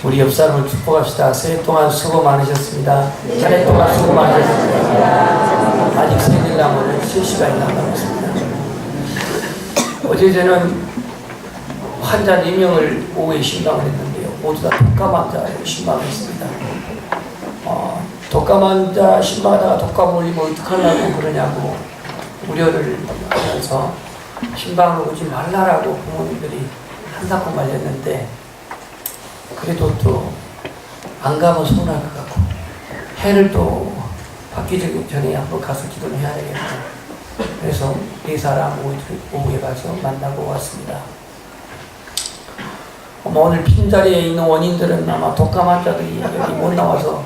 우리 옆 사람을 축복합시다. 새해 동안 수고 많으셨습니다. 한 해 동안 수고 많으셨습니다. 아직 생일 남은 3시간이 남았습니다. 어제 저는 환자 4명을 오후에 신방을 했는데요. 모두 다 독감 환자를 신방했습니다. 독감 환자 신방하다가 독감 올리면 어떡하려고 그러냐고 우려를 하면서 신방을 오지 말라라고 부모님들이 한사코 말렸는데, 그래도 또 안 가면 서운할 것 같고 해를 또 받기 전에 한번 가서 기도를 해야 되겠다. 그래서 네 사람 오후에 가서 만나고 왔습니다. 오늘 빈자리에 있는 원인들은 아마 독감 환자들이 여기 못 나와서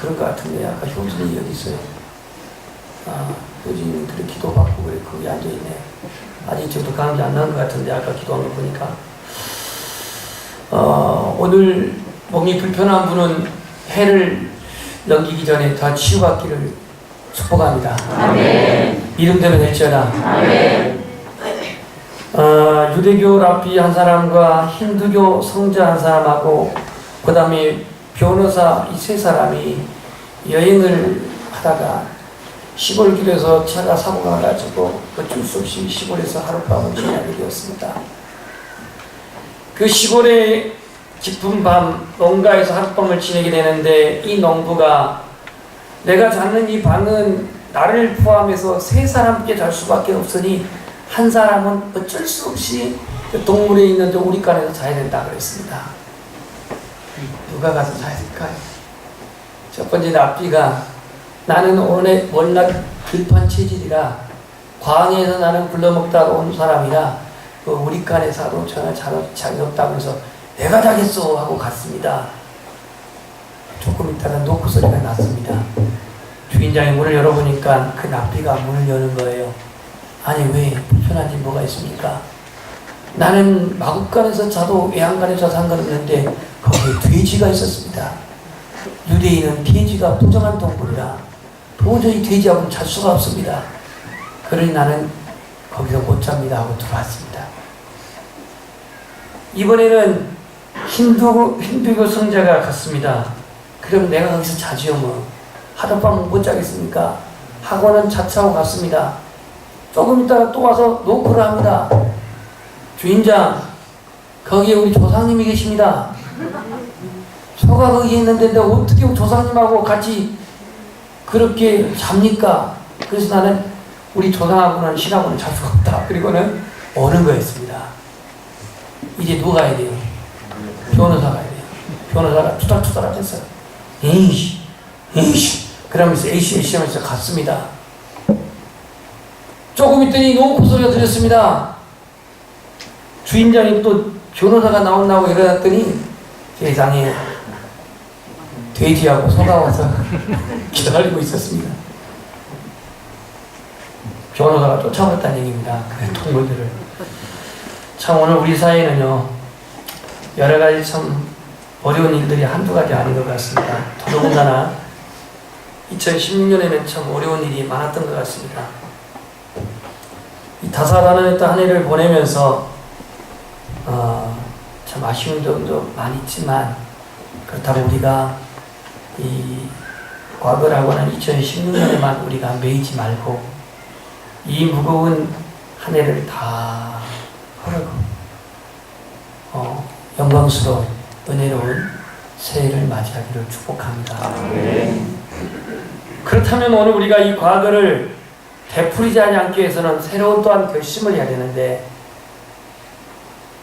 그런 것 같은데, 아까 효진이 여기 있어요. 효진이 그래 기도받고 그래 거기 앉아있네. 아직 저도 감기 안 나는 것 같은데 아까 기도한 거 보니까. 오늘 몸이 불편한 분은 해를 넘기기 전에 다 치유받기를 축복합니다. 아멘. 이름대로 될지어다. 아멘. 유대교 랍비 한 사람과 힌두교 성자 한 사람하고 그 다음에 변호사 이 세 사람이 여행을 하다가 시골길에서 차가 사고가 나가지고 어쩔 수 없이 시골에서 하룻밤을 지내게 되었습니다. 그 시골의 깊은 밤 농가에서 하룻밤을 지내게 되는데, 이 농부가 내가 자는 이 방은 나를 포함해서 3사람께 잘 수밖에 없으니 한 사람은 어쩔 수 없이 동물에 있는 우리간에서 자야 된다 그랬습니다. 누가 가서 자야 될까요? 첫 번째 랍비가 나는 오늘 워낙 들판 체질이라 광야에서 나는 굴러먹다가 온 사람이라 우리간에 사도 전혀 자기 없다면서 내가 자겠어 하고 갔습니다. 조금 있다가 노크 소리가 났습니다. 주인장이 문을 열어보니까 그 랍비가 문을 여는 거예요. 아니 왜 불편한 일 뭐가 있습니까? 나는 마국간에서 자도 외양간에서 상관없는데 거기에 돼지가 있었습니다. 유대인은 돼지가 부정한 동물이라 도저히 돼지하고는 잘 수가 없습니다. 그러니 나는 거기서 못 잡니다 하고 들어왔습니다. 이번에는 힌두교 성자가 갔습니다. 그럼 내가 거기서 자지요 뭐. 하룻밤은 못 자겠습니까? 하고는 자차하고 갔습니다. 조금 있다가 또 와서 노크를 합니다. 주인장, 거기에 우리 조상님이 계십니다. 소가 거기 있는데 내가 어떻게 조상님하고 같이 그렇게 잡니까? 그래서 나는 우리 조상하고는 신하고는 잘 수가 없다. 그리고는 오는 거였습니다. 이제 누가 가야 돼요? 변호사가 가야 돼요. 변호사가 투덜투덜 했어요. 에이씨 그러면서 에이씨 하면서 갔습니다. 조금 있더니 농구 소리가 들렸습니다. 주인장이 또 변호사가 나온다고 일어났더니 세상에 돼지하고 소가 와서 기다리고 있었습니다. 변호사가 쫓아왔다는 얘기입니다. 그 동물들을. 참 오늘 우리 사회는요, 여러 가지 참 어려운 일들이 한두 가지 아닌 것 같습니다. 더더군다나 2016년에는 참 어려운 일이 많았던 것 같습니다. 이 다사다난했던 한 해를 보내면서 참 아쉬운 점도 많이 있지만, 그렇다고 우리가 이 과거라고는 2016년에만 우리가 매이지 말고 이 무거운 한 해를 다 헐고 영광스러운 은혜로운 새해를 맞이하기를 축복합니다. 그렇다면 오늘 우리가 이 과거를 되풀이지 않기 위해서는 새로운 또한 결심을 해야 되는데,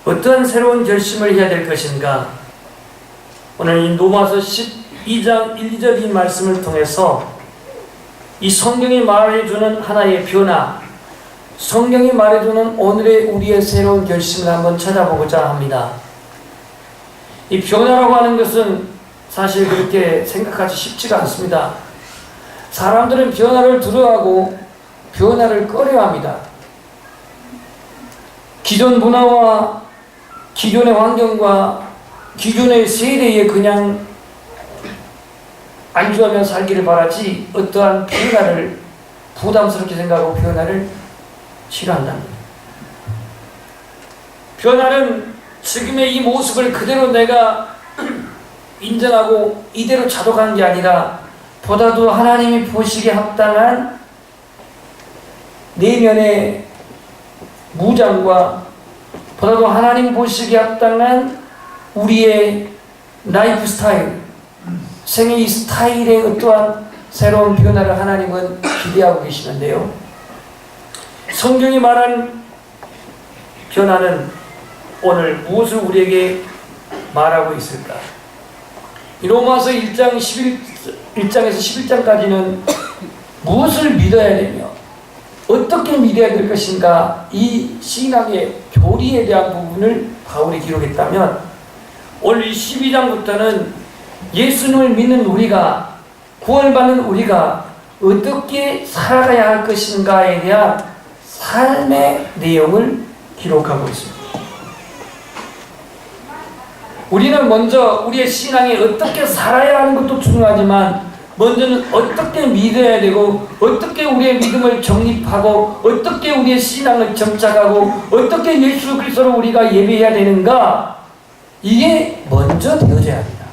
어떤 새로운 결심을 해야 될 것인가? 오늘 이 로마서 12장 1, 2절 이 말씀을 통해서 이 성경이 말해주는 하나의 변화, 성경이 말해주는 오늘의 우리의 새로운 결심을 한번 찾아보고자 합니다. 이 변화라고 하는 것은 사실 그렇게 생각하기 쉽지가 않습니다. 사람들은 변화를 두려워하고 변화를 꺼려합니다. 기존 문화와 기존의 환경과 기존의 세대에 그냥 안주하며 살기를 바라지 어떠한 변화를 부담스럽게 생각하고 변화를 싫어한답니다. 변화는 지금의 이 모습을 그대로 내가 인정하고 이대로 자독한 게 아니라 보다도 하나님이 보시기에 합당한 내면의 무장과 보다도 하나님 보시기에 합당한 우리의 라이프 스타일, 생의 스타일의 어떠한 새로운 변화를 하나님은 기대하고 계시는데요. 성경이 말한 변화는 오늘 무엇을 우리에게 말하고 있을까? 로마서 1장 1장에서 11장까지는 무엇을 믿어야 되며 어떻게 믿어야 될 것인가, 이 신앙의 교리에 대한 부분을 바울이 기록했다면, 오늘 12장부터는 예수님을 믿는 우리가, 구원받는 우리가 어떻게 살아가야 할 것인가에 대한 삶의 내용을 기록하고 있습니다. 우리는 먼저 우리의 신앙이 어떻게 살아야 하는 것도 중요하지만, 먼저는 어떻게 믿어야 되고, 어떻게 우리의 믿음을 정립하고, 어떻게 우리의 신앙을 정착하고, 어떻게 예수 그리스도로 우리가 예배해야 되는가, 이게 먼저 되어져야 합니다.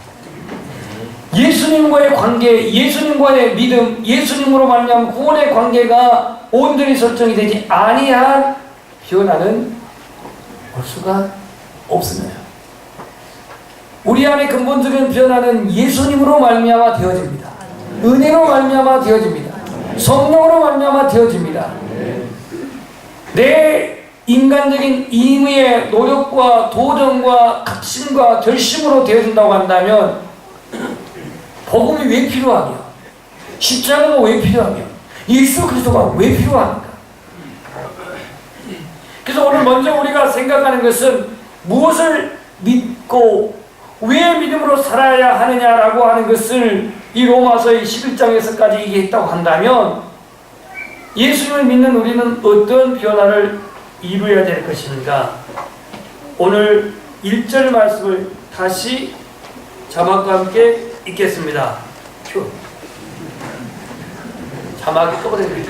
예수님과의 관계, 예수님과의 믿음, 예수님으로 말미암은 구원의 관계가 온전히 설정이 되지 아니한 변화는 올 수가 없습니다. 우리 안의 근본적인 변화는 예수님으로 말미암아 되어집니다. 은혜로 말미암아 되어집니다. 성령으로 말미암아 되어집니다. 내 인간적인 임의의 노력과 도전과 각심과 결심으로 되어진다고 한다면, 복음이 왜 필요하며, 십자가가 왜 필요하며, 예수 그리스도가 왜 필요합니까? 그래서 오늘 먼저 우리가 생각하는 것은 무엇을 믿고 왜 믿음으로 살아야 하느냐라고 하는 것을 이 로마서의 11장에서까지 얘기했다고 한다면, 예수님을 믿는 우리는 어떤 변화를 이루어야 될 것인가? 오늘 1절 말씀을 다시 자막과 함께 읽겠습니다. 자막이 떠버렸네.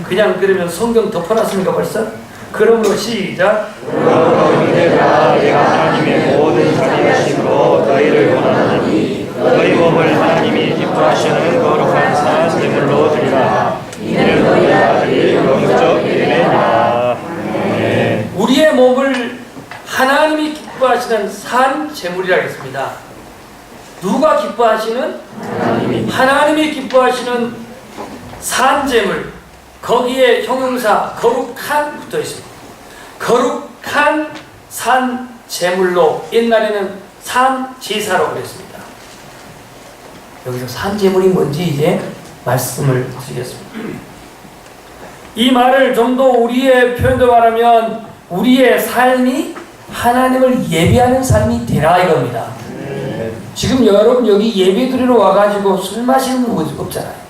그냥 그러면 성경 덮어놨습니까 벌써? 그러므로 시작. 그러므로 이제가 내가 하나님의 모든 자비하심으로 너희를 원하노니 너희 몸을 하나님이 기뻐하시는 거룩한 산 제물로 드리라. 이는 너희가 드릴 영적 예배니라. 우리의 몸을 하나님이 기뻐하시는 산 제물이라 했습니다. 누가 기뻐하시는? 하나님이 기뻐하시는 산 제물. 거기에 형용사 거룩한 붙어 있습니다. 거룩한 산 제물로, 옛날에는 산 제사라고 그랬습니다. 여기서 산 제물이 뭔지 이제 말씀을 드리겠습니다. 이 말을 좀 더 우리의 표현도 말하면 우리의 삶이 하나님을 예배하는 삶이 되라 이겁니다. 지금 여러분 여기 예배 드리러 와가지고 술 마시는 분 없잖아요.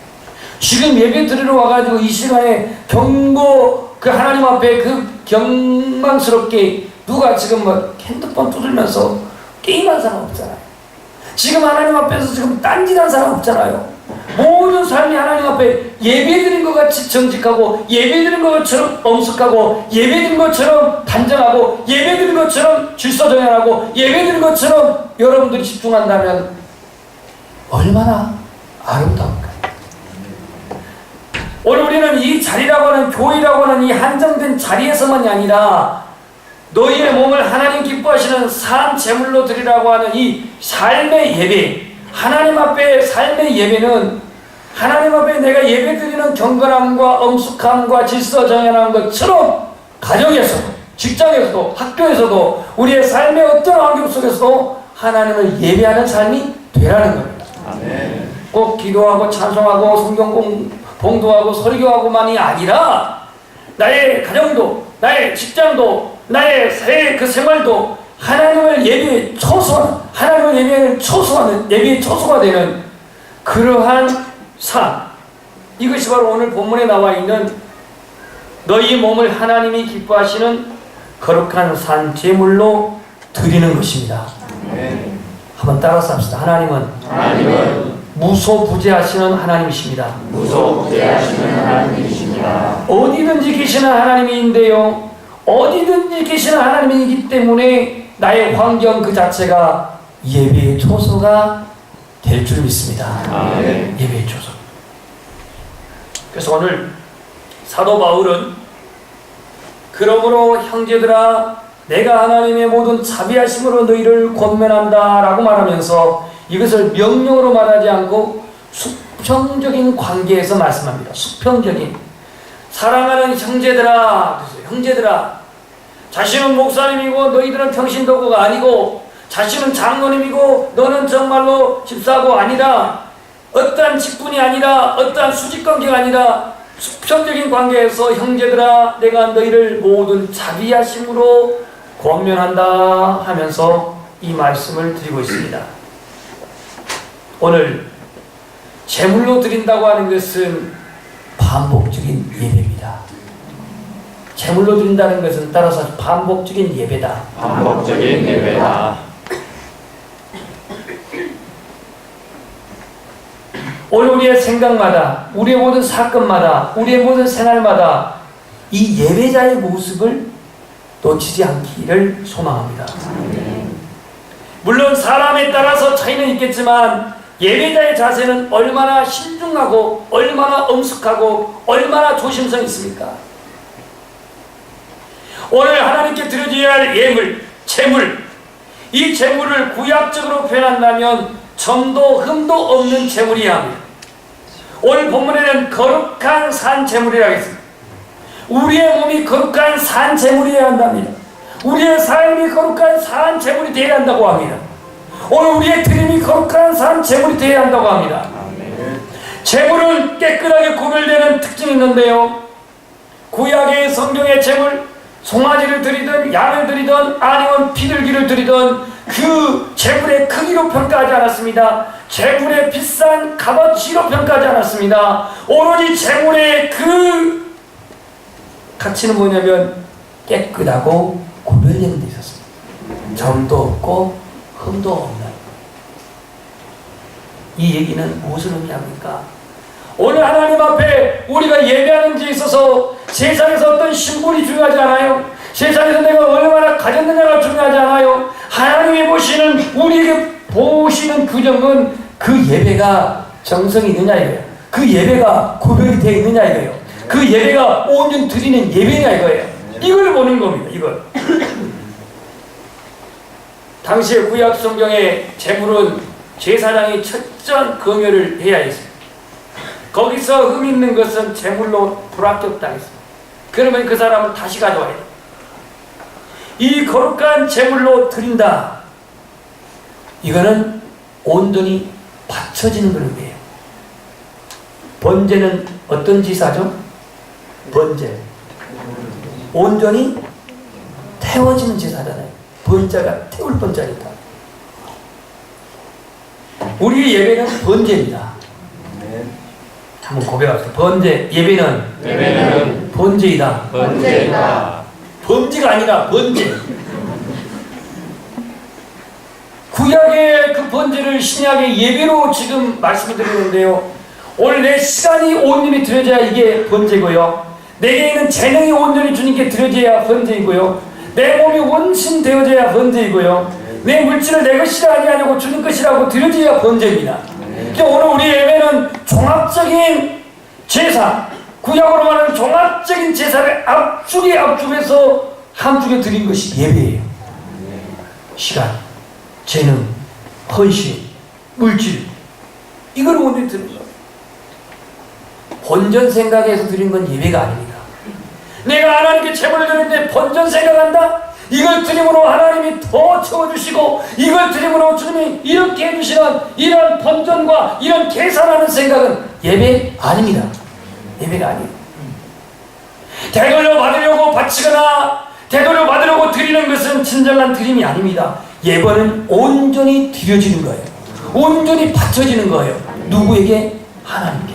지금 예배 드리러 와가지고 이 시간에 경고, 그 하나님 앞에 그 경망스럽게 누가 지금 뭐 핸드폰 두들면서 게임한 사람 없잖아요. 지금 하나님 앞에서 지금 딴짓한 사람 없잖아요. 모든 삶이 하나님 앞에 예배드린 것 같이 정직하고, 예배드린 것처럼 엄숙하고, 예배드린 것처럼 단정하고, 예배드린 것처럼 질서정연하고, 예배드린 것처럼 여러분들이 집중한다면 얼마나 아름다울까요? 오늘 우리는 이 자리라고 하는, 교회라고 하는 이 한정된 자리에서만이 아니라 너희의 몸을 하나님 기뻐하시는 산 제물로 드리라고 하는 이 삶의 예배, 하나님 앞에 삶의 예배는 하나님 앞에 내가 예배 드리는 경건함과 엄숙함과 질서정연한 것처럼 가정에서도, 직장에서도, 학교에서도, 우리의 삶의 어떤 환경 속에서도 하나님을 예배하는 삶이 되라는 겁니다. 아멘. 꼭 기도하고 찬송하고 성경 봉도하고 설교하고만이 아니라 나의 가정도, 나의 직장도, 나의 그 생활도 하나님을 예배에 초소하는, 하나님을 예배에 초소하는, 예배에 초소가 되는 그러한 삶, 이것이 바로 오늘 본문에 나와 있는 너희 몸을 하나님이 기뻐하시는 거룩한 산 제물로 드리는 것입니다. 네. 한번 따라서 합시다. 하나님은 무소부재하시는 하나님이십니다. 무소부재하시는 하나님이십니다. 어디든지 계시는 하나님인데요, 어디든지 계시는 하나님이기 때문에 나의 환경 그 자체가 예배의 초소가 될 줄 믿습니다. 아멘. 예배의 초소. 그래서 오늘 사도 바울은 그러므로 형제들아 내가 하나님의 모든 자비하심으로 너희를 권면한다 라고 말하면서 이것을 명령으로 말하지 않고 수평적인 관계에서 말씀합니다. 수평적인. 사랑하는 형제들아, 형제들아, 자신은 목사님이고 너희들은 평신도구가 아니고, 자신은 장로님이고 너는 정말로 집사고 아니라, 어떠한 직분이 아니라, 어떠한 수직관계가 아니라 수평적인 관계에서 형제들아 내가 너희를 모든 자비하심으로 권면한다 하면서 이 말씀을 드리고 있습니다. 오늘 제물로 드린다고 하는 것은 반복적인 예배입니다. 제물로 드린다는 것은 따라서 반복적인 예배다. 반복적인 예배다. 오늘 우리의 생각마다, 우리의 모든 사건마다, 우리의 모든 생활마다 이 예배자의 모습을 놓치지 않기를 소망합니다. 물론 사람에 따라서 차이는 있겠지만 예배자의 자세는 얼마나 신중하고 얼마나 엄숙하고 얼마나 조심성 있습니까? 오늘 하나님께 드려져야 할 예물, 제물, 이 제물을 구약적으로 표현한다면 점도 흠도 없는 제물이어야 합니다. 오늘 본문에는 거룩한 산 제물이라고 했습니다. 우리의 몸이 거룩한 산 제물이어야 한답니다. 우리의 삶이 거룩한 산 제물이 되어야 한다고 합니다. 오늘 우리의 드림이 거룩한 산 제물이 되어야 한다고 합니다. 제물은 깨끗하게 구별되는 특징이 있는데요, 구약의 성경의 제물, 송아지를 드리든 양을 드리든 아니면 비둘기를 드리든 그 제물의 크기로 평가하지 않았습니다. 제물의 비싼 값어치로 평가하지 않았습니다. 오로지 제물의 그 가치는 뭐냐면 깨끗하고 구별되는 데 있었습니다. 점도 없고 흠도 없는. 이 얘기는 무엇을 의미합니까? 오늘 하나님 앞에 우리가 예배하는 데 있어서 세상에서 어떤 신분이 중요하지 않아요. 세상에서 내가 얼마나 가졌느냐가 중요하지 않아요. 하나님이 보시는, 우리에게 보시는 규정은 그 예배가 정성이 있느냐 이거예요. 그 예배가 구별이 되어 있느냐 이거예요. 그 예배가 온전 드리는 예배냐 이거예요. 이걸 보는 겁니다. 이걸. 당시의 구약 성경의 제물은 제사장이 철저한 검열을 해야 했습니다. 거기서 흠 있는 것은 제물로 불합격당했습니다. 그러면 그 사람은 다시 가져와야 돼요. 이 거룩한 제물로 드린다. 이거는 온전히 바쳐지는 그런 거예요. 번제는 어떤 지사죠? 번제. 온전히 태워지는 제사잖아요. 번자가 태울 번자니까. 우리의 예배는 번제입니다. 한번 고백합시다. 번제, 예배는 번제이다. 번제가 아니라 번제. 구약의 그 번제를 신약의 예배로 지금 말씀을 드리는데요, 오늘 내 시간이 온전히 드려져야 이게 번제고요, 내게 있는 재능이 온전히 주님께 드려져야 번제이고요, 내 몸이 원신되어져야 번제이고요, 내 물질을 내 것이 아니고 주님 것이라고 드려져야 번제입니다. 그러니까 오늘 우리 예배는 종합적인 제사, 구약으로 말하는 종합적인 제사를 압축해서 함축에 드린 것이 예배예요. 시간, 재능, 헌신, 물질, 이걸 온전히 드린 거예요. 본전 생각해서 드린 건 예배가 아닙니다. 내가 하나님께 제물을 드리는데 본전 생각한다? 이걸 드림으로 하나님이 더 채워주시고, 이걸 드림으로 주님이 이렇게 해주시는 이런 본전과 이런 계산하는 생각은 예배 아닙니다. 예배가 아니에요. 되돌려 받으려고 바치거나 되돌려 받으려고 드리는 것은 진정한 드림이 아닙니다. 예배는 온전히 드려지는 거예요. 온전히 바쳐지는 거예요. 누구에게? 하나님께.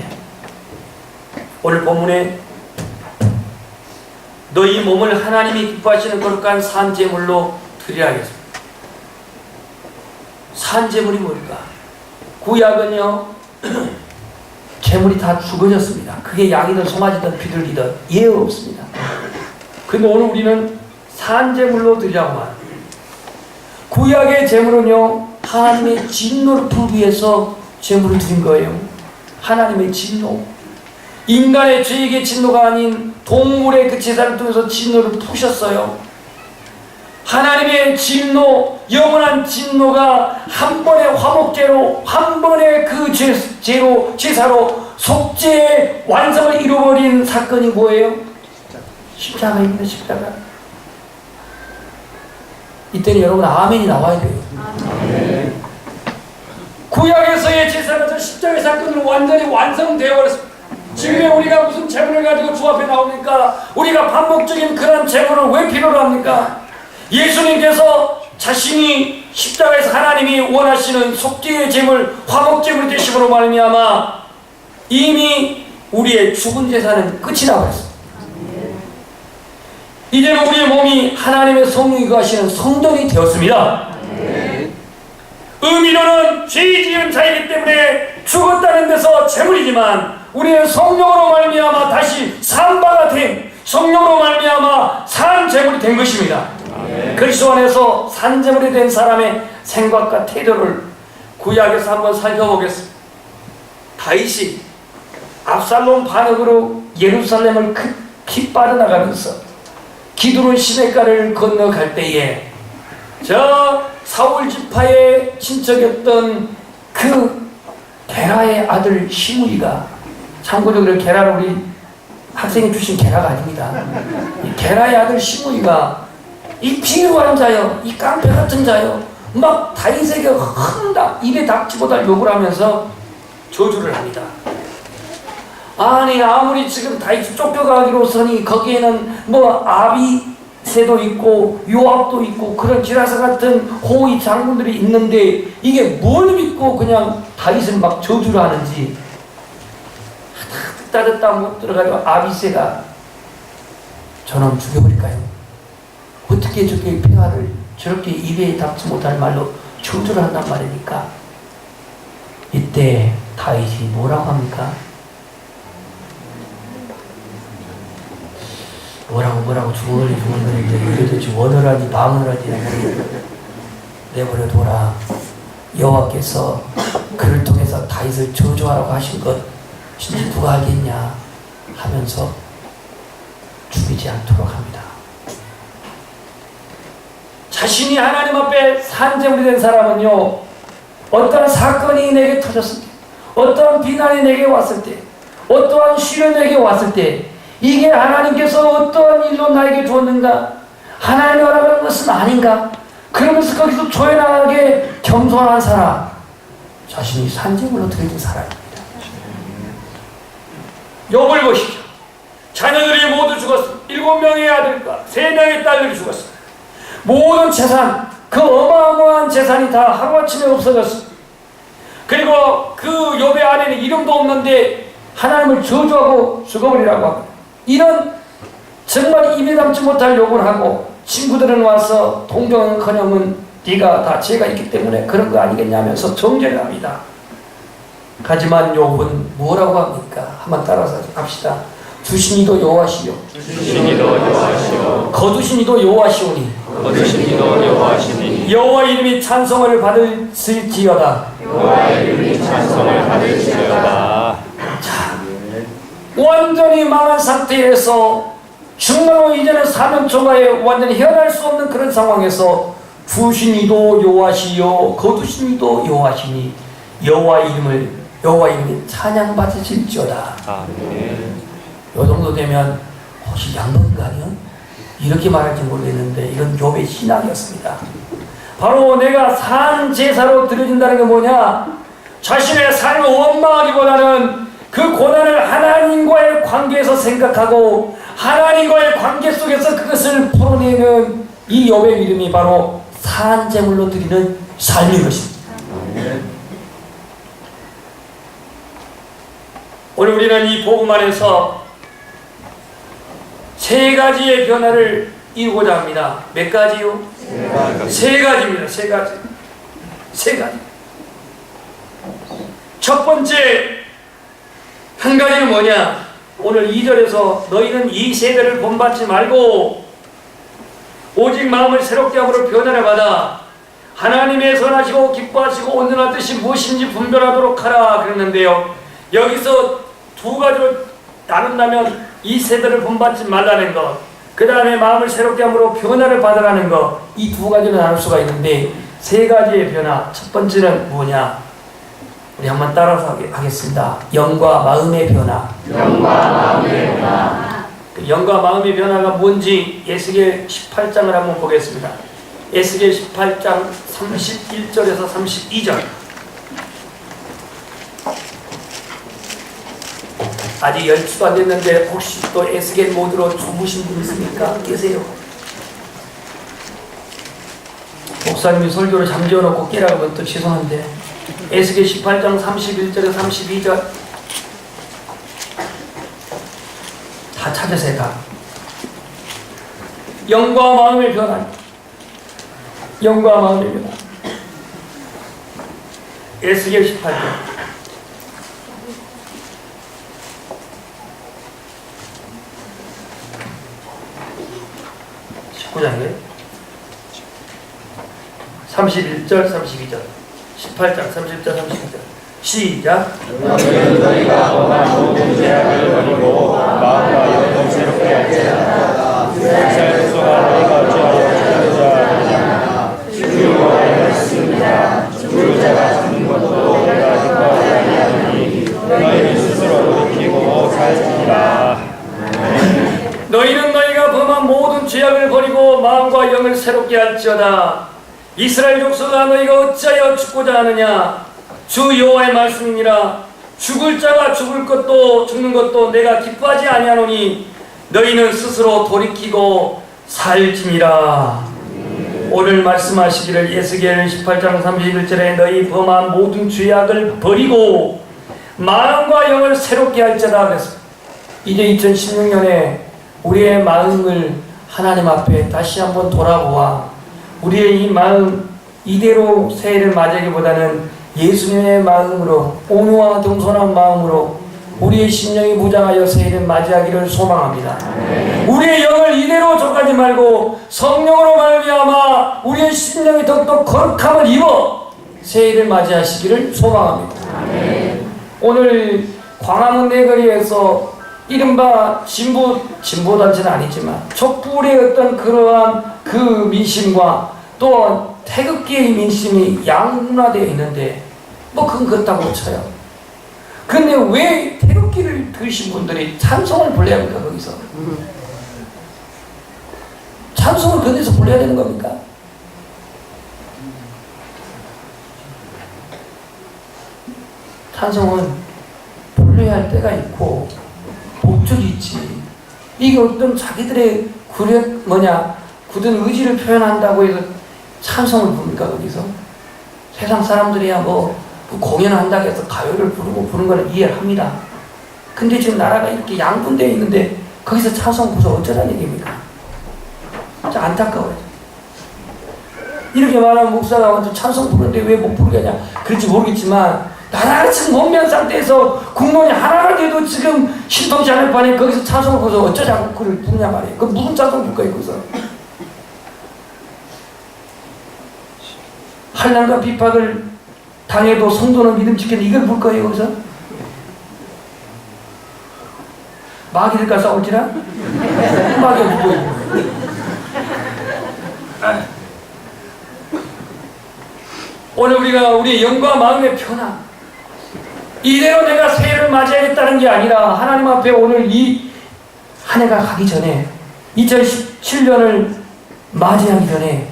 오늘 본문에 너희 몸을 하나님이 기뻐하시는 거룩한 산제물로 드리라 하겠습니다. 산제물이 뭘까? 구약은요, 제물이 다 죽어졌습니다. 그게 양이든 송아지든 비둘기든 예 없습니다. 근데 오늘 우리는 산제물로 드리라고 말합니다. 구약의 제물은요, 하나님의 진노를 풀기 위해서 제물을 드린 거예요. 하나님의 진노. 인간의 죄에게 진노가 아닌 동물의 그 제사를 통해서 진노를 푸셨어요. 하나님의 진노, 영원한 진노가 한 번의 화목제로, 한 번의 그 제사로 속죄의 완성을 이루어버린 사건이 뭐예요? 십자가입니다. 십자가. 이때는 여러분 아멘이 나와야 돼요. 아멘. 구약에서의 제사는 저 십자가의 사건으로 완전히 완성되어 버렸습니다. 지금의 우리가 무슨 제물을 가지고 주 앞에 나옵니까? 우리가 반복적인 그런 제물을 왜 필요로 합니까? 예수님께서 자신이 십자가에서 하나님이 원하시는 속죄의 제물, 화목제물이 되심으로 말미암아 이미 우리의 죽은 제사는 끝이 나버렸습니다. 이제는 우리의 몸이 하나님의 성령이 거하시는 성전이 되었습니다. 의미로는 죄 지은 자이기 때문에 죽었다는 데서 제물이지만 우리는 성령으로 말미암아 다시 산 바가 된, 성령으로 말미암아 산 제물이 된 것입니다. 그리스도 안에서 산 제물이 된 사람의 생각과 태도를 구약에서 한번 살펴보겠습니다. 다윗이 압살롬 반역으로 예루살렘을 급히 빠져나가면서 기드론 시냇가를 건너갈 때에 저 사울 지파의 친척이었던 그 게라의 아들 시므이가, 참고적으로 게라는 우리 학생이 주신 게라가 아닙니다. 이 게라의 아들 시므이가 이 비교하는 자요, 이 깡패 같은 자요, 막 다윗에게 흥다 입에 닥치보다 욕을 하면서 저주를 합니다. 아니 아무리 지금 다윗이 쫓겨가기로서니 거기에는 뭐 아비새도 있고 요압도 있고 그런 지라사 같은 호위 장군들이 있는데 이게 뭘 믿고 그냥 다윗을 막 저주를 하는지. 듣다 못 들어가지고 아비새가 저놈 죽여버릴까요? 어떻게 저렇게 폐하를 저렇게 입에 닿지 못할 말로 저주를 한단 말입니까? 이때 다윗이 뭐라고 합니까? 뭐라고 죽어버리지 이래도 원을 방을 하지 내버려둬라. 여호와께서 그를 통해서 다윗을 저주하라고 하신 것 진짜 누가 알겠냐 하면서 죽이지 않도록 합니다. 자신이 하나님 앞에 산제물이 된 사람은요, 어떠한 사건이 내게 터졌을 때, 어떠한 비난이 내게 왔을 때, 어떠한 시련이 내게 왔을 때 이게 하나님께서 어떠한 일로 나에게 주었는가? 하나님이 허락한 것은 아닌가? 그러면서 거기서 조연하게 겸손한 사람, 자신이 산제물로 드려진 사람입니다. 욥을 보십시오. 자녀들이 모두 죽었습니다. 7명의 아들과 3명의 딸들이 죽었습니다. 모든 재산, 그 어마어마한 재산이 다 하루아침에 없어졌습니다. 그리고 그 욥의 아내는 이름도 없는데 하나님을 저주하고 죽어버리라고 합니다. 이런 정말 입에 담지 못할 욕을 하고 친구들은 와서 동정은커녕은 네가 다 죄가 있기 때문에 그런 거 아니겠냐면서 정죄를 합니다. 하지만 욥은 뭐라고 합니까? 한번 따라서 합시다. 주시니도 여호와시요, 거두시니도 여호와시오니, 여호와 이름이 찬송을 받을지어다. 자, 완전히 망한 상태에서 정말로 이제는 사면 초가에 완전히 헤어날 수 없는 그런 상황에서 주시니도 여호와시요, 거두시니도 여호와시니, 여호와 이름이 찬양 받으실지어다. 요 정도 되면 혹시 양복인가 아니요? 이렇게 말할지 모르겠는데 이건 욥의 신앙이었습니다. 바로 내가 산 제사로 드려진다는 게 뭐냐? 자신의 삶을 원망하기보다는 그 고난을 하나님과의 관계에서 생각하고 하나님과의 관계 속에서 그것을 풀어내는 이 욥의 이름이 바로 산 제물로 드리는 삶인 것입니다. 오늘 우리는 이 복음 안에서 3가지의 변화를 이루고자 합니다. 몇 가지요? 3가지입니다. 3가지. 첫 번째 한 가지는 뭐냐? 오늘 2절에서 너희는 이 세대를 본받지 말고 오직 마음을 새롭게 함으로 변화를 받아 하나님의 선하시고 기뻐하시고 온전한 뜻이 무엇인지 분별하도록 하라 그랬는데요. 여기서 두 가지로 나눈다면 이 세대를 본받지 말라는 것, 그 다음에 마음을 새롭게 함으로 변화를 받으라는 것, 이 두 가지로 나눌 수가 있는데 세 가지의 변화, 첫 번째는 뭐냐? 우리 한번 따라서 하겠습니다. 영과 마음의 변화. 영과 마음의 변화. 그 영과 마음의 변화가 뭔지 에스겔 18장을 한번 보겠습니다. 에스겔 18장 31절에서 32절. 아직 열주도 안 됐는데 혹시 또 에스겔 모드로 주무신 분 있습니까? 계세요? 목사님이 설교를 잠재워놓고 깨라고 하면 또 죄송한데 에스겔 18장 31절에서 32절 다 찾으세요. 다. 영과 마음의 변화. 영과 마음의 변화. 에스겔 18장 19장이에요. 31절 32절 18장 30절 32절 시작. 너희는 너희가 범한 모든 죄악을 버리고 마음과 영을 새롭게 할지어다. 이스라엘 백성아 너희가 어찌하여 주자 하느냐. 주 여호와의 말씀이니라. 죽을 자가 죽는 것도 내가 기뻐하지 아니하노니 너희는 스스로 돌이키고 살지니라. 너희는 너희가 범한 모든 죄악을 버리고 마음과 영을 새롭게 할지어다. 이스라엘 족속아 너희가 어찌하여 죽고자 하느냐. 주 여호와의 말씀이니라. 죽을 자가 죽을 것도 죽는 것도 내가 기뻐하지 아니하노니 너희는 스스로 돌이키고 살지니라. 오늘 말씀하시기를 에스겔 18장 31절에 너희 범한 모든 죄악을 버리고 마음과 영을 새롭게 할지어다 그랬습니다. 이제 2016년에 우리의 마음을 하나님 앞에 다시 한번 돌아보아 우리의 이 마음 이대로 새해를 맞이하기보다는 예수님의 마음으로 온유와 겸손한 마음으로 우리의 심령이 무장하여 새해를 맞이하기를 소망합니다. 우리의 영을 이대로 족하지 말고 성령으로 말미암아 우리의 심령이 더욱더 거룩함을 입어 새해를 맞이하시기를 소망합니다. 오늘 광화문 내거리에서 이른바 진보단체는 아니지만 촛불의 어떤 그러한 그 민심과 또 태극기의 민심이 양분화되어 있는데 그건 그렇다고 쳐요. 근데 왜 태극기를 드신 분들이 찬송을 불러야 합니까? 거기서 찬송을 거기서 불러야 되는 겁니까? 찬송은 불러야 할 때가 있고 목적이 있지. 이게 어떤 자기들의 굳은 의지를 표현한다고 해서 찬송을 부릅니까? 거기서 세상 사람들이야 공연을 한다고 해서 가요를 부르는 거는 이해를 합니다. 근데 지금 나라가 이렇게 양분되어 있는데 거기서 찬송 부르서 어쩌라는 얘기입니까? 진짜 안타까워요. 이렇게 말하면 목사가 먼저 찬송 부르는데 왜 못 부르겠냐? 그럴지 모르겠지만 나라가 지금 못면 상태에서 국론이 하나가 돼도 지금 신통치 않을 판에 거기서 찬송을 부르서 어쩌자고 그걸 부르냐 말이에요. 그 무슨 찬송 부를 거예요 거기서? 환난과 핍박을 당해도 성도는 믿음 지키는 이걸 부를 거예요 거기서? 마귀들과 싸울지라? 마귀가 누구예요? 오늘 우리가 우리의 영과 마음의 변화 이대로 내가 새해를 맞이하겠다는 게 아니라 하나님 앞에 오늘 이 한 해가 가기 전에 2017년을 맞이하기 전에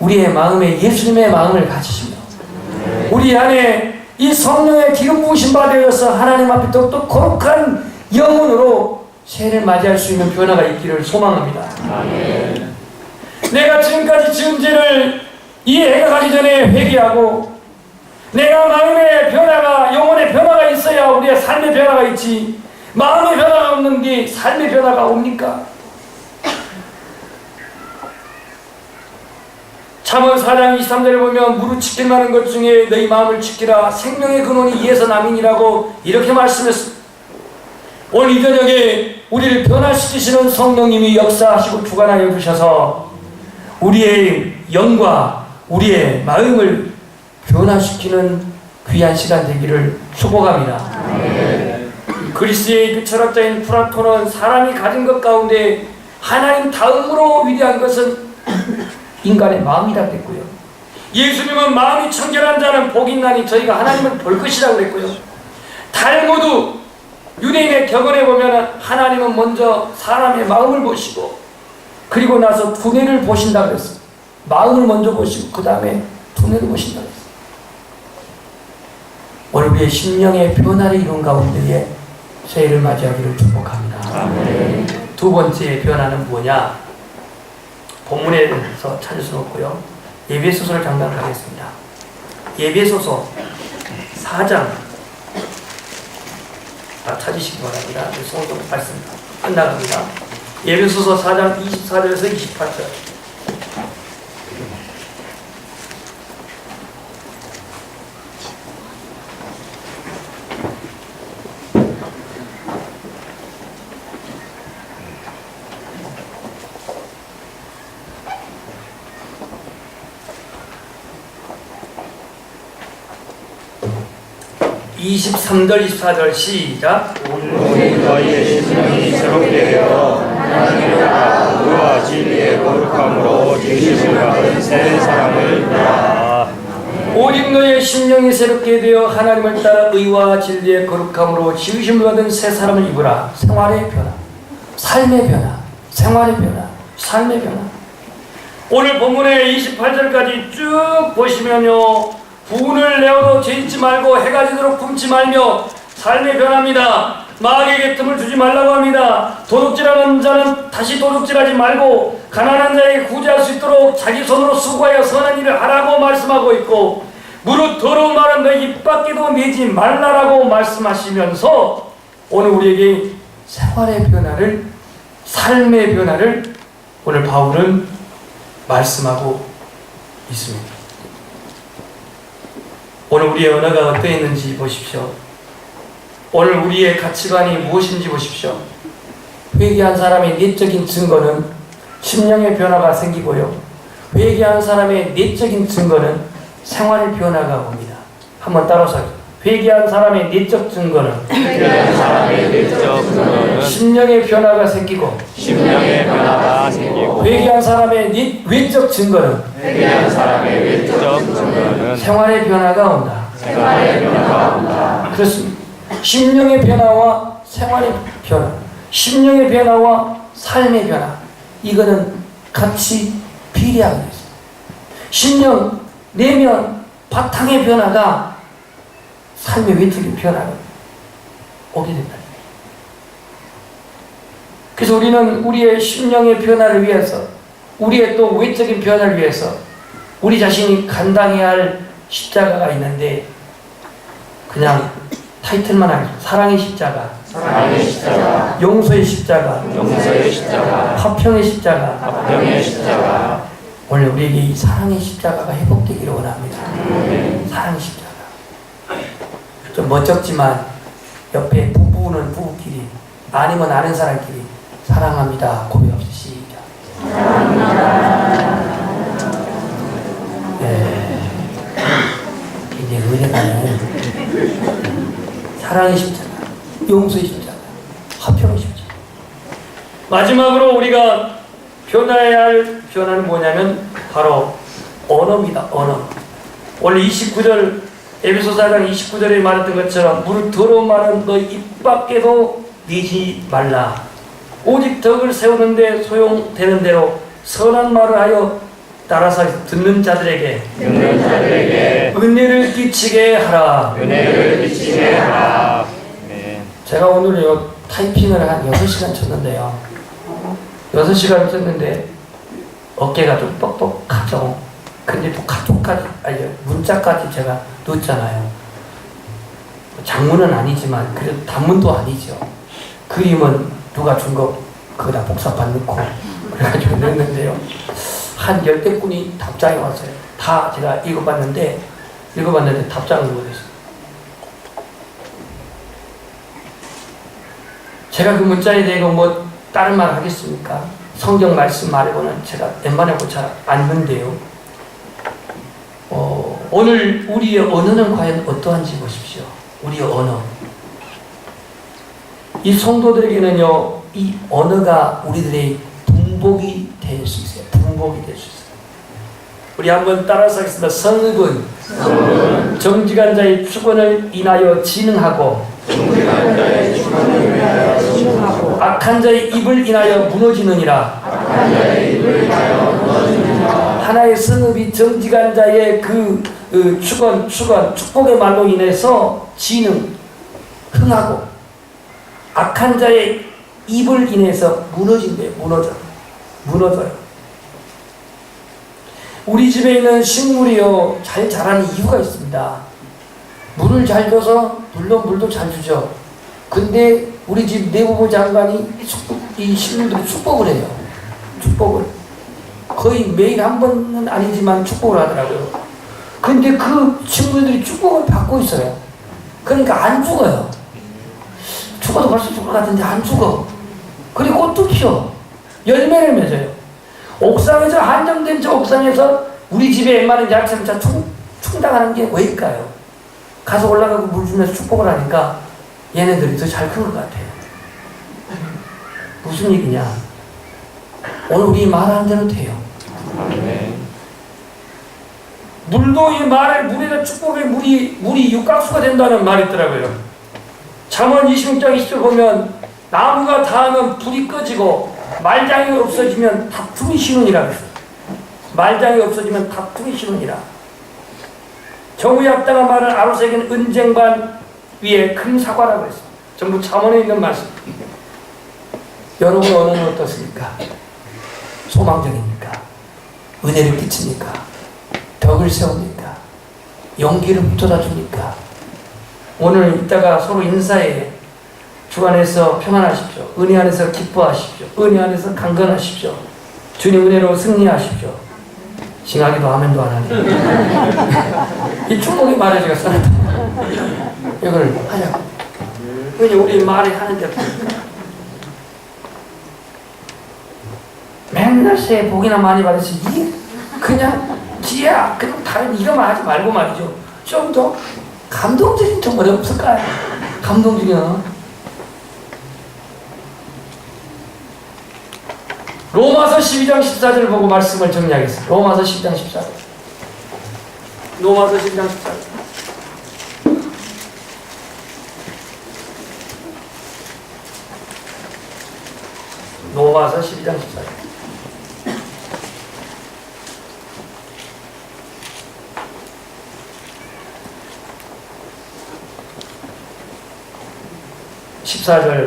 우리의 마음에 예수님의 마음을 가지시며 우리 안에 이 성령의 기름 부으심 받으셔서 하나님 앞에 더욱더 거룩한 영혼으로 새해를 맞이할 수 있는 변화가 있기를 소망합니다. 아멘. 내가 지금까지 지은 죄를 이 해가 가기 전에 회개하고 내가 마음의 변화가 영혼의 변화가 있어야 우리의 삶의 변화가 있지 마음의 변화가 없는 게 삶의 변화가 옵니까? 잠언 4장 23절에 보면 무릇 지킬 만한 것 중에 너희 마음을 지키라 생명의 근원이 이에서 남이니라고 이렇게 말씀했습니다. 오늘 이 저녁에 우리를 변화시키시는 성령님이 역사하시고 주관하여 주셔서 우리의 영과 우리의 마음을 변화시키는 귀한 시간 되기를 축복합니다. 그리스의 그 철학자인 플라톤은 사람이 가진 것 가운데 하나님 다음으로 위대한 것은 인간의 마음이라고 했고요. 예수님은 마음이 청결한 자는 복이 있나니 저희가 하나님을 볼 것이라고 그랬고요. 탈무드 유대인의 격언에 보면 하나님은 먼저 사람의 마음을 보시고 그리고 나서 두뇌를 보신다고 그랬어요. 마음을 먼저 보시고 그 다음에 두뇌를 보신다고 그랬어요. 오늘 우리의 심령의 변화를 이룬 가운데에 새해를 맞이하기를 축복합니다. 아멘. 두 번째 변화는 뭐냐? 본문에서 찾을 수는 없고요. 예배소서를 잠깐 가겠습니다. 예배소서 4장 찾으시기 바랍니다. 성경 말씀 끝나갑니다. 예배소서 4장 24절에서 28절. (23절) (24절) 시작. 오직 너희의 심령이 새롭게 되어 하나님을 알아 의와 진리의 거룩함으로 지으심을 받은 새 사람을 입으라. 오직 너의 심령이 새롭게 되어 하나님을 따라 의와 진리의 거룩함으로 지으심을 받은 새 사람을 입으라. 생활의 변화, 삶의 변화, 생활의 변화, 삶의 변화. 오늘 본문의 28절까지 쭉 보시면요, 부은을 내어도 죄짓지 말고 해가 지도록 품지 말며 삶의 변화입니다. 마귀에게 틈을 주지 말라고 합니다. 도둑질하는 자는 다시 도둑질하지 말고 가난한 자에게 구제할 수 있도록 자기 손으로 수고하여 선한 일을 하라고 말씀하고 있고, 무릇 더러운 말은 너 입 밖에도 내지 말라라고 말씀하시면서 오늘 우리에게 생활의 변화를, 삶의 변화를 오늘 바울은 말씀하고 있습니다. 오늘 우리의 언어가 어떠했는지 보십시오. 오늘 우리의 가치관이 무엇인지 보십시오. 회개한 사람의 내적인 증거는 심령의 변화가 생기고요, 회개한 사람의 내적인 증거는 생활의 변화가 옵니다. 한번 따라서 하겠습니다. 회개한 사람의 내적 증거는 심령의 변화가 생기고, 심령의 변화가 생기고 회개한 사람의 외적 증거는 생활의 변화가 온다. 그렇습니다. 심령의 변화와 생활의 변화, 심령의 변화와 삶의 변화, 이거는 같이 비례하고 있습니다. 심령, 내면, 바탕의 변화가 삶의 외적인 변화가 오게 된다. 그래서 우리는 우리의 심령의 변화를 위해서, 우리의 또 외적인 변화를 위해서 우리 자신이 감당해야 할 십자가가 있는데, 그냥 타이틀만 하겠습니다. 사랑의 십자가, 용서의 십자가, 화평의 십자가. 오늘 우리에게 이 사랑의 십자가가 회복되기를 원합니다. 사랑의 십자가. 좀 멋쩍지만 옆에 부부는 부부끼리, 아니면 아는 사람끼리 사랑합니다 고백합시다. 시작. 사랑합니다. 네. 이제 은혜가는 사랑의 십자가, 용서의 십자가, 화평의 십자가. 마지막으로 우리가 변화해야 할 변화는 뭐냐면 바로 언어입니다. 언어. 원래 29절, 에베소서 4장 29절에 말했던 것처럼 무릇 더러운 말은 너 입 밖에도 내지 말라. 오직 덕을 세우는데 소용되는 대로 선한 말을 하여 따라서 듣는 자들에게 은혜를 끼치게 하라. 네. 제가 오늘 요 타이핑을 한 6시간 쳤는데요. 6시간을 쳤는데 어깨가 좀 뻑뻑하죠. 근데 또 카톡까지, 아니 문자까지 제가 넣었잖아요. 장문은 아니지만 그래도 단문도 아니죠. 그림은 누가 준 거 거기다 복사판 넣고 그래가지고 넣었는데요. 한 10대꾼이 답장이 왔어요. 다 제가 읽어봤는데 답장을 못했어요. 제가 그 문자에 대해서 뭐 다른 말 하겠습니까? 성경 말씀 말고는 제가 웬만하고 잘 안 듣는데요. 오늘 우리의 언어는 과연 어떠한지 보십시오. 우리의 언어. 이 성도들에게는요, 이 언어가 우리들의 분복이 될 수 있어요. 분복이 될 수 있어요. 우리 한번 따라서 하겠습니다. 성읍은 정직한 자의 축원을 인하여 진흥하고 악한 자의 입을 인하여 무너지느니라. 하나의 성읍이 정직한 자의 축복의 말로 인해서 진흥, 흥하고 악한 자의 입을 인해서 무너진대요. 무너져요. 우리 집에 있는 식물이요, 잘 자라는 이유가 있습니다. 물을 잘 줘서, 물론 물도 잘 주죠. 근데 우리 집 내부부 장관이 이 식물들을 축복을 해요. 축복을. 거의 매일 한 번은 아니지만 축복을 하더라고요. 근데 그 식물들이 축복을 받고 있어요. 그러니까 안 죽어요. 죽어도 벌써 죽을 것 같은데 안 죽어. 그리고 꽃도 피워. 열매를 맺어요. 옥상에서, 한정된 저 옥상에서 우리 집에 웬만한 야채차 충당하는 게 왜일까요? 가서 올라가고 물 주면서 축복을 하니까 얘네들이 더 잘 큰 것 같아요. 무슨 얘기냐? 오늘 우리 말하는 대로 돼요. 물도 이 물에다 축복의 물이 육각수가 된다는 말이 있더라고요. 잠언 26장 20절 보면 나무가 닿으면 불이 꺼지고 말장이 없어지면 다툼이 쉬우니라 그랬어요. 말장이 없어지면 다툼이 쉬우니라. 정우의 합당한 말은 아로새긴 은쟁반 위에 큰 사과라고 했어요. 전부 잠언에 있는 말씀. 여러분 언어는 어떻습니까? 소망적입니까? 은혜를 끼칩니까? 덕을 세웁니까? 용기를 붙여줍니까? 오늘 이따가 서로 인사해. 주 안에서 평안하십시오. 은혜 안에서 기뻐하십시오. 은혜 안에서 강건하십시오. 주님 은혜로 승리하십시오. 징하기도 아멘도 안 하네. 이 축복의 말을 제가 써놨다. 이걸 하냐고. 왜냐 우리 말이 하는 데 맨날 새해 복이나 많이 받으시 그냥 지혜야 그럼 다른 이름 하지 말고 말이죠. 좀 더 감동적인 정말 없을까요? 감동적인 로마서 12장 14절을 보고 말씀을 정리하겠습니다. 로마서 12장 14절. 로마서 12장 14절. 로마서 12장 14절.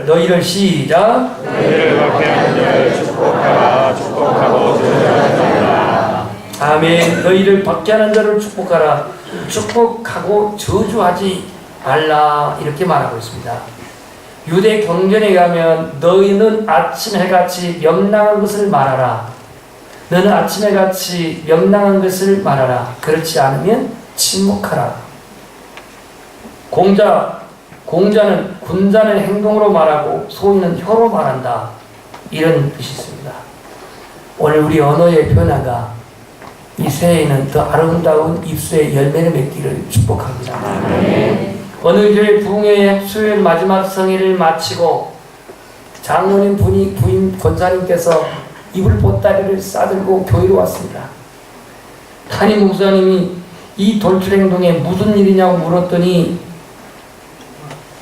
너희를 시작. 너희를 박해하는 자를 축복하라. 축복하고 저주하라. 아멘. 너희를 박해하는 자를 축복하라. 축복하고 저주하지 말라. 이렇게 말하고 있습니다. 유대 경전에 가면 너희는 아침 해같이 명랑한 것을 말하라. 너는 아침 해같이 명랑한 것을 말하라. 그렇지 않으면 침묵하라. 공자는 군자는 행동으로 말하고 소인은 혀로 말한다. 이런 뜻이 있습니다. 오늘 우리 언어의 변화가 이 새해에는 더 아름다운 입술의 열매를 맺기를 축복합니다. 어느 교회 부흥회 수요일 마지막 성회를 마치고 장로님 부인 권사님께서 이불 보따리를 싸들고 교회로 왔습니다. 담임 목사님이 이 돌출 행동에 무슨 일이냐고 물었더니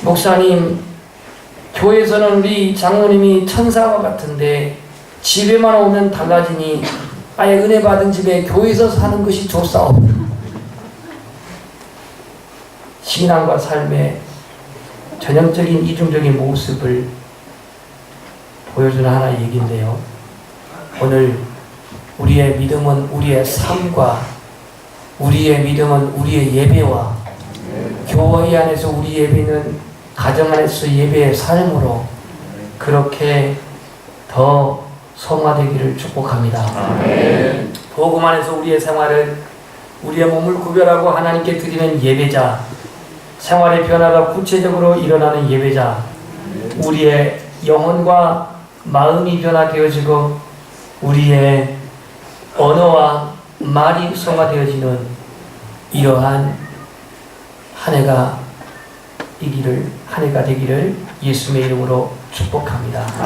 목사님, 교회에서는 우리 장로님이 천사와 같은데 집에만 오면 달라지니 아예 은혜 받은 집에 교회에서 사는 것이 좋사옵니다. 신앙과 삶의 전형적인 이중적인 모습을 보여주는 하나의 얘기인데요. 오늘 우리의 믿음은 우리의 삶과 우리의 믿음은 우리의 예배와 교회 안에서 우리 예배는 가정 안에서 예배의 삶으로 그렇게 더 성화되기를 축복합니다. 아멘. 복음 안에서 우리의 생활을 우리의 몸을 구별하고 하나님께 드리는 예배자, 생활의 변화가 구체적으로 일어나는 예배자, 우리의 영혼과 마음이 변화되어지고 우리의 언어와 말이 성화되어지는 이러한 한 해가 되기를 예수님의 이름으로 축복합니다.